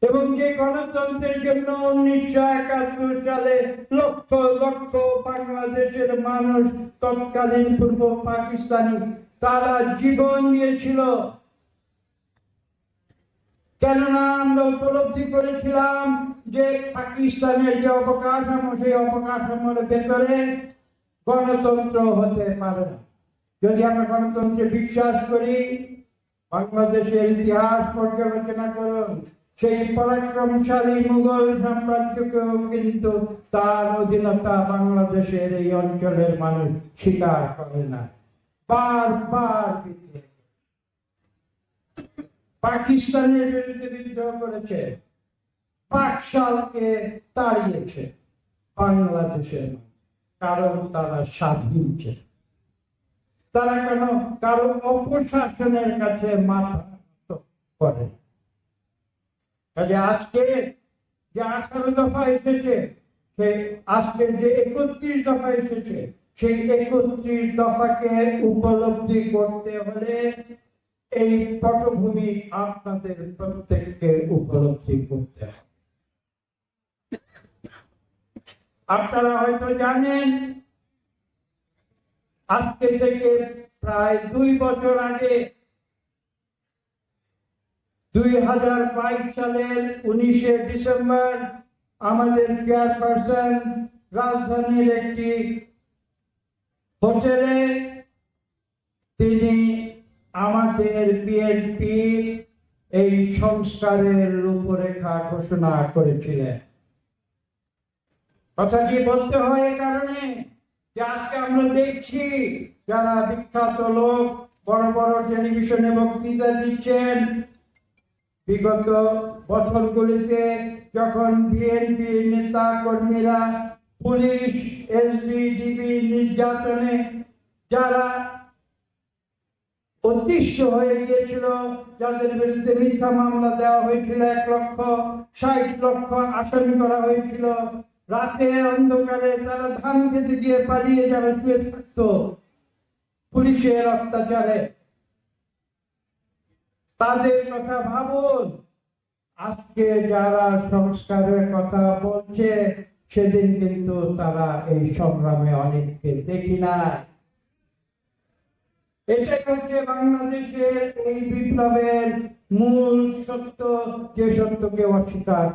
এবং যে গণতন্ত্রের জন্য 1971 সালে লক্ষ লক্ষ বাংলাদেশের মানুষ, তৎকালীন পূর্ব পাকিস্তানি, তারা জীবন দিয়েছিল। কেননা আমরা উপলব্ধি করেছিলাম যে পাকিস্তানের যে অবকাঠামো, সেই অবকাঠামোর ভেতরে গণতন্ত্র হতে পারে না। যদি আমরা গণতন্ত্রে বিশ্বাস করি, বাংলাদেশের ইতিহাস পর্যালোচনা করুন, সেই পরাক্রমশালী মুঘল সাম্রাজ্যকেও কিন্তু তার অধীনতা বাংলাদেশের এই অঞ্চলের মানুষ স্বীকার করে না। বারবার পাকিস্তানের বিরুদ্ধে বিদ্রোহ করেছে, পাকশালকে তাড়িয়েছে বাংলাদেশের, কারণ তারা স্বাধীন ছিল। তারা কেন কারো অপশাসনের কাছে মাথা করে? কাজে আজকে যে 18 দফা এসেছে, সেই আজকের যে 31 দফা এসেছে, সেই 31 দফাকে উপলব্ধি করতে হলে এই পটভূমি আপনাদের প্রত্যেককে উপলব্ধি করতে হবে। আপনারা হয়তো জানেন, আজকে থেকে প্রায় 2 বছর আগে 2022 সালের 19শে ডিসেম্বর আমাদের চেয়ারপারসন রাজধানীর একটি হোটেলে তিনি আমাদের বিএনপির এই সংস্কারের রূপরেখা ঘোষণা করেছিলেন। কথাটি বলতে হয় এই কারণে যে আজকে আমরা দেখছি যারা বিখ্যাত লোক বড় বড় টেলিভিশনে বক্তৃতা দিচ্ছেন, বিগত বছরগুলিতে যখন বিএনপি নেতা কর্মীরা পুলিশ, এসবিডিবি নির্যাতনে যারা অতিষ্ঠ হয়ে গিয়েছিল, যাদের বিরুদ্ধে মিথ্যা মামলা দেওয়া হয়েছিল, 1,60,00,000 আসামি করা হয়েছিল, রাতে অন্ধকারে তারা ধান খেতে গিয়ে পালিয়ে যারা শুয়ে থাকতো পুলিশের অত্যাচারে, তাদের কথা ভাবুন। আজকে যারা সংস্কারের কথা বলছে, সেদিন কিন্তু তারা এই সংগ্রামে অনেককে দেখি না। এটাই হচ্ছে বাংলাদেশের এই বিপ্লবের মূল সত্য, যে সত্যকে অস্বীকার